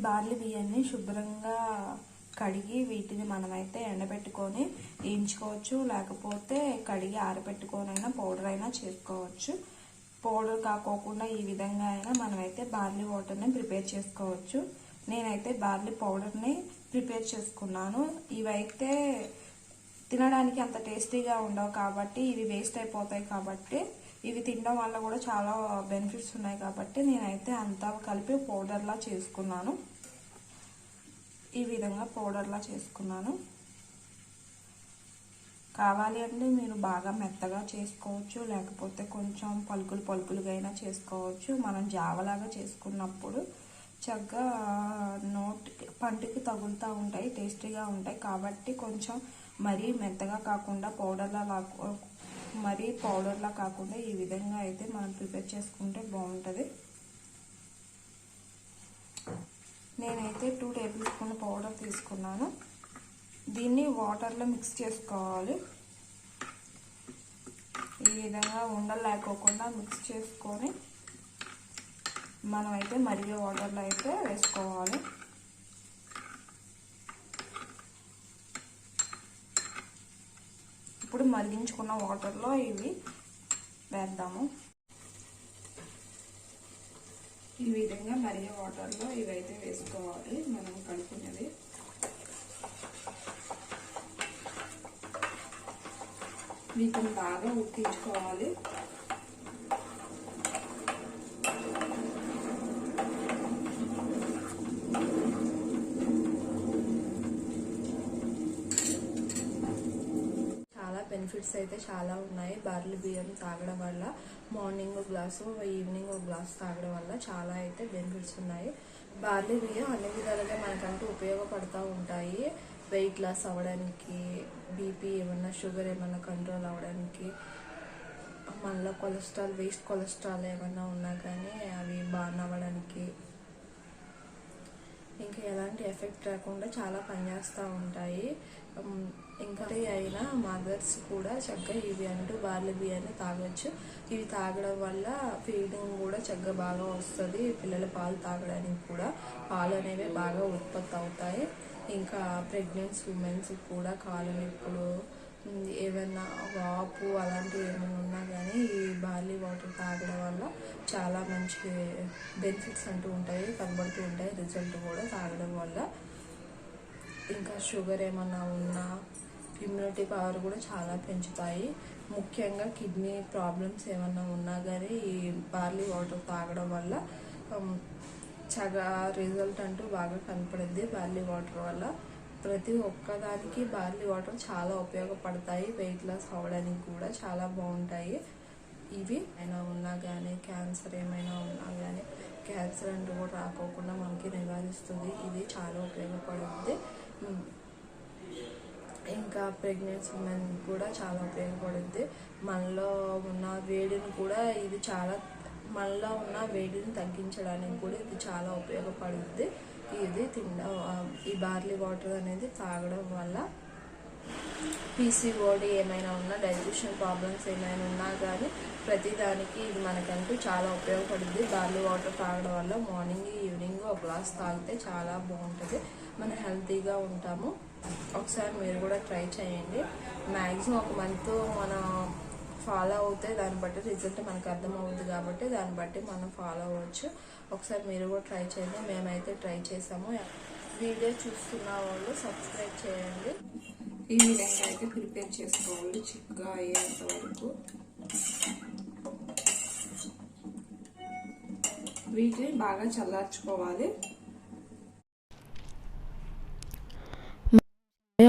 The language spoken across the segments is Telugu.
బార్లీ బియ్యాన్ని శుభ్రంగా కడిగి వీటిని మనమైతే ఎండబెట్టుకొని వేయించుకోవచ్చు, లేకపోతే కడిగి ఆరబెట్టుకొని పౌడర్ అయినా చేసుకోవచ్చు. పౌడర్ కాకోకుండా ఈ విధంగా అయినా మనమైతే బార్లీ వాటర్ని ప్రిపేర్ చేసుకోవచ్చు. నేనైతే బార్లీ పౌడర్ని ప్రిపేర్ చేసుకున్నాను. ఇవైతే తినడానికి అంత టేస్టీగా ఉండవు కాబట్టి, ఇవి వేస్ట్ అయిపోతాయి కాబట్టి, ఇవి తినడం వల్ల కూడా చాలా బెనిఫిట్స్ ఉన్నాయి కాబట్టి నేనైతే అంతా కలిపి పౌడర్లా చేసుకున్నాను. ఈ విధంగా పౌడర్లా చేసుకున్నాను. కావాలి అంటే మీరు బాగా మెత్తగా చేసుకోవచ్చు, లేకపోతే కొంచెం పలుకులుగా అయినా చేసుకోవచ్చు. మనం జావలాగా చేసుకున్నప్పుడు చక్కగా పంటికి తగులుతూ ఉంటాయి, టేస్టీగా ఉంటాయి. కాబట్టి కొంచెం మరీ మెత్తగా కాకుండా పౌడర్లా కాకుండా ఈ విధంగా అయితే మనం ప్రిపేర్ చేసుకుంటే బాగుంటుంది. నేనైతే 2 టేబుల్ స్పూన్ పౌడర్ తీసుకున్నాను. దీన్ని వాటర్లో మిక్స్ చేసుకోవాలి. ఈ విధంగా ఉండలు లేకోకుండా మిక్స్ చేసుకొని మనమైతే మరిగే వాటర్లో అయితే వేసుకోవాలి. ఇప్పుడు మరిగించుకున్న వాటర్లో ఇవి వేద్దాము. ఈ విధంగా మరిగే వాటర్లో ఇవైతే వేసుకోవాలి. మనం కలుపుకునేది వీటిని బాగా ఉడికించుకోవాలి. బెనిఫిట్స్ అయితే చాలా ఉన్నాయి. బార్లీ బియ్యం తాగడం వల్ల మార్నింగ్ గ్లాసు, ఈవినింగ్ గ్లాస్ తాగడం వల్ల చాలా అయితే బెనిఫిట్స్ ఉన్నాయి. బార్లీ బియ్యం అన్ని విధాలుగా మనకంటూ ఉపయోగపడుతూ ఉంటాయి. వెయిట్ లాస్ అవ్వడానికి, బీపీ ఏమన్నా, షుగర్ ఏమన్నా కంట్రోల్ అవ్వడానికి, మళ్ళీ వేస్ట్ కొలెస్ట్రాల్ ఏమన్నా ఉన్నా కానీ అవి బాన్ అవ్వడానికి, ఇంకా ఎలాంటి ఎఫెక్ట్ రాకుండా చాలా పనిచేస్తూ ఉంటాయి. ఇంకా అయినా మదర్స్ కూడా చక్కగా ఇవి అంటూ బార్లీ బియ్యాన్ని తాగొచ్చు. ఇవి తాగడం వల్ల ఫీడింగ్ కూడా చక్కగా బాగా వస్తుంది. పిల్లల పాలు తాగడానికి కూడా పాలు అనేవి బాగా ఉత్పత్తి అవుతాయి. ఇంకా ప్రెగ్నెన్సీ ఉమెన్స్ కూడా కాళ్ళ నొప్పులు, ఏమైనా వాపు అలాంటివి ఏమైనా ఉన్నా కానీ ఈ బార్లీ వాటర్ తాగడం వల్ల చాలా మంచి బెనిఫిట్స్ అంటూ ఉంటాయి, కనబడుతూ ఉంటాయి రిజల్ట్ కూడా తాగడం వల్ల. ఇంకా షుగర్ ఏమన్నా ఉన్నా ఇమ్యూనిటీ పవర్ కూడా చాలా పెంచుతాయి. ముఖ్యంగా కిడ్నీ ప్రాబ్లమ్స్ ఏమన్నా ఉన్నా కానీ ఈ బార్లీ వాటర్ తాగడం వల్ల చాలా రిజల్ట్ అంటూ బాగా కనపడుద్ది. బార్లీ వాటర్ వల్ల ప్రతి ఒక్కదానికి బార్లీ వాటర్ చాలా ఉపయోగపడతాయి. వెయిట్ లాస్ అవ్వడానికి కూడా చాలా బాగుంటాయి. ఇవి అయినా ఉన్నా కానీ, క్యాన్సర్ ఏమైనా ఉన్నా కానీ, క్యాన్సర్ అంటూ కూడా రాకోకుండా మనకి నివారిస్తుంది. ఇది చాలా ఉపయోగపడుతుంది. ఇంకా ప్రెగ్నెన్సీ ఉమెన్ కూడా చాలా ఉపయోగపడుద్ది. మనలో ఉన్న వేడిని కూడా ఇది మనలో ఉన్న వేడిని తగ్గించడానికి కూడా ఇది చాలా ఉపయోగపడుద్ది. ఇది ఈ బార్లీ వాటర్ అనేది తాగడం వల్ల పీసీఓడి ఏమైనా ఉన్నా, డైజెషన్ ప్రాబ్లమ్స్ ఏమైనా ఉన్నా కానీ ప్రతిదానికి ఇది మనకంటూ చాలా ఉపయోగపడుద్ది. బార్లీ వాటర్ తాగడం వల్ల మార్నింగ్, ఈవినింగ్ ఒక గ్లాస్ తాగితే చాలా బాగుంటుంది. మనం హెల్తీగా ఉంటాము. ఒకసారి మీరు కూడా ట్రై చేయండి. మ్యాక్సిమం ఒక మంత్ మనం ఫాలో అవుతే దాన్ని బట్టి రిజల్ట్ మనకు అర్థమవుతుంది కాబట్టి దాన్ని బట్టి మనం ఫాలో అవ్వచ్చు. ఒకసారి మీరు కూడా ట్రై చేయండి. మేమైతే ట్రై చేసాము. వీడియో చూస్తున్న వాళ్ళు సబ్స్క్రైబ్ చేయండి. ఈ విధంగా అయితే ప్రిపేర్ చేసుకోవాలి చిక్కగా అయ్యేంత వరకు. వీటిని బాగా చల్లార్చుకోవాలి.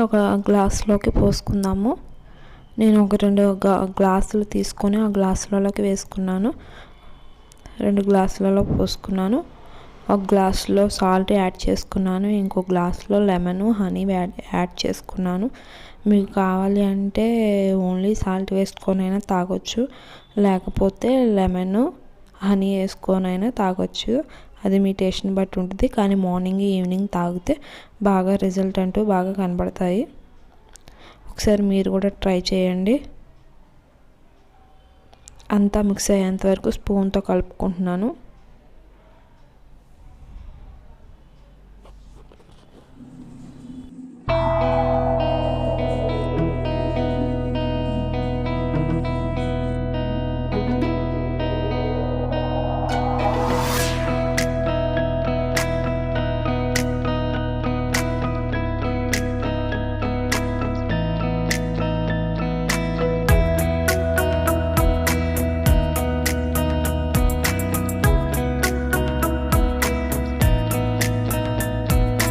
ఒక గ్లాస్లోకి పోసుకుందాము. నేను ఒక 2 గ్లాసులు తీసుకొని ఆ గ్లాసులలోకి వేసుకున్నాను. 2 గ్లాసులలో పోసుకున్నాను. ఒక గ్లాసులో సాల్ట్ యాడ్ చేసుకున్నాను. ఇంకో గ్లాసులో లెమన్, హనీ యాడ్ చేసుకున్నాను. మీకు కావాలి అంటే ఓన్లీ సాల్ట్ వేసుకొనైనా తాగొచ్చు, లేకపోతే లెమన్, హనీ వేసుకొనైనా తాగొచ్చు. అది మీ టేస్ట్ని బట్టి ఉంటుంది. కానీ మార్నింగ్, ఈవినింగ్ తాగితే బాగా రిజల్ట్ అంటూ బాగా కనబడతాయి. ఒకసారి మీరు కూడా ట్రై చేయండి. అంతా మిక్స్ అయ్యేంత వరకు స్పూన్తో కలుపుకుంటున్నాను.